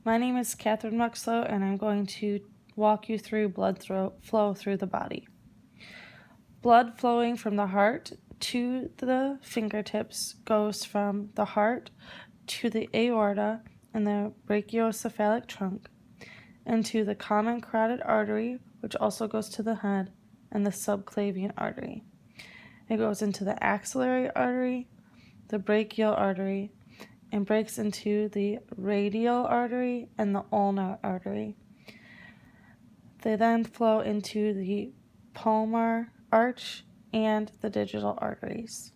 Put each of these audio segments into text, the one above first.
My name is Katherine Muxlow, and I'm going to walk you through blood flow through the body. Blood flowing from the heart to the fingertips goes from the heart to the aorta and the brachiocephalic trunk, into the common carotid artery, which also goes to the head, and the subclavian artery. It goes into the axillary artery, the brachial artery, and breaks into the radial artery and the ulnar artery. They then flow into the palmar arch and the digital arteries.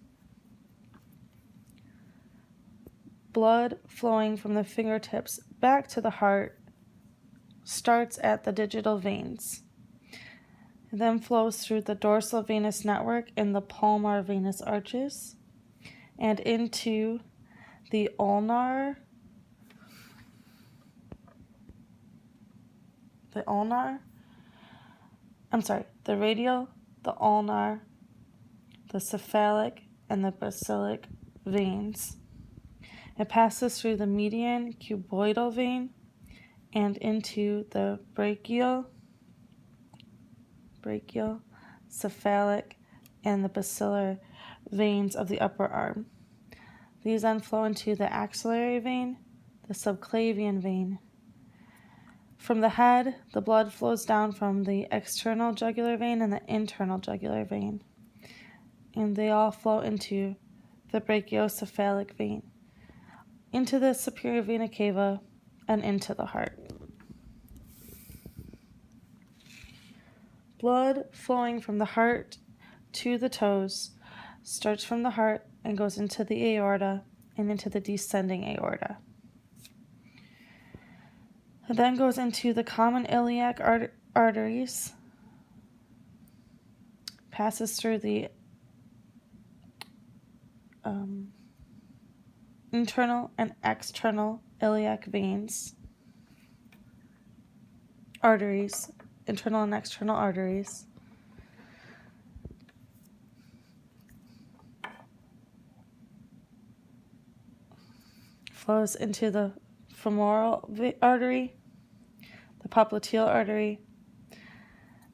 Blood flowing from the fingertips back to the heart starts at the digital veins. It then flows through the dorsal venous network and the palmar venous arches and into the radial, the ulnar, the cephalic, and the basilic veins. It passes through the median cuboidal vein and into the brachial, cephalic, and the basilar veins of the upper arm. These then flow into the axillary vein, the subclavian vein. From the head, the blood flows down from the external jugular vein and the internal jugular vein, and they all flow into the brachiocephalic vein, into the superior vena cava, and into the heart. Blood flowing from the heart to the toes starts from the heart and goes into the aorta and into the descending aorta. It then goes into the common iliac arteries, passes through the internal and external iliac veins, internal and external arteries, flows into the femoral artery, the popliteal artery,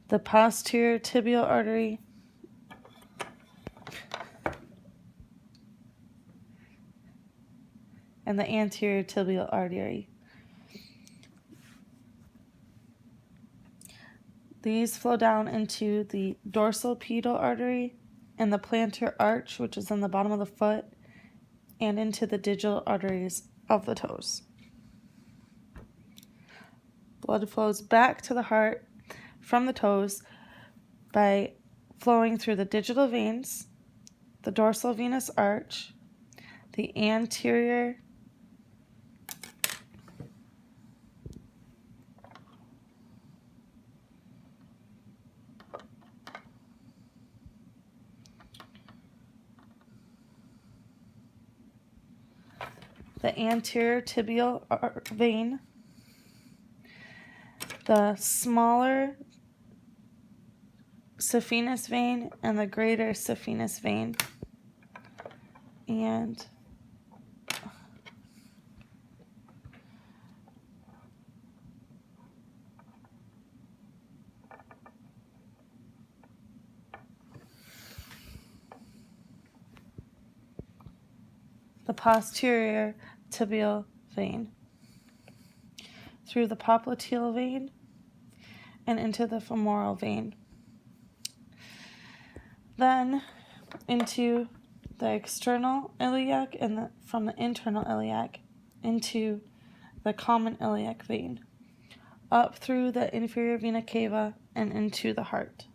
the posterior tibial artery, and the anterior tibial artery. These flow down into the dorsal pedal artery and the plantar arch, which is on the bottom of the foot, and into the digital arteries of the toes. Blood flows back to the heart from the toes by flowing through the digital veins, the dorsal venous arch, the anterior tibial vein, the smaller saphenous vein, and the greater saphenous vein, and the posterior tibial vein, through the popliteal vein and into the femoral vein. Then into the external iliac and from the internal iliac into the common iliac vein, up through the inferior vena cava and into the heart.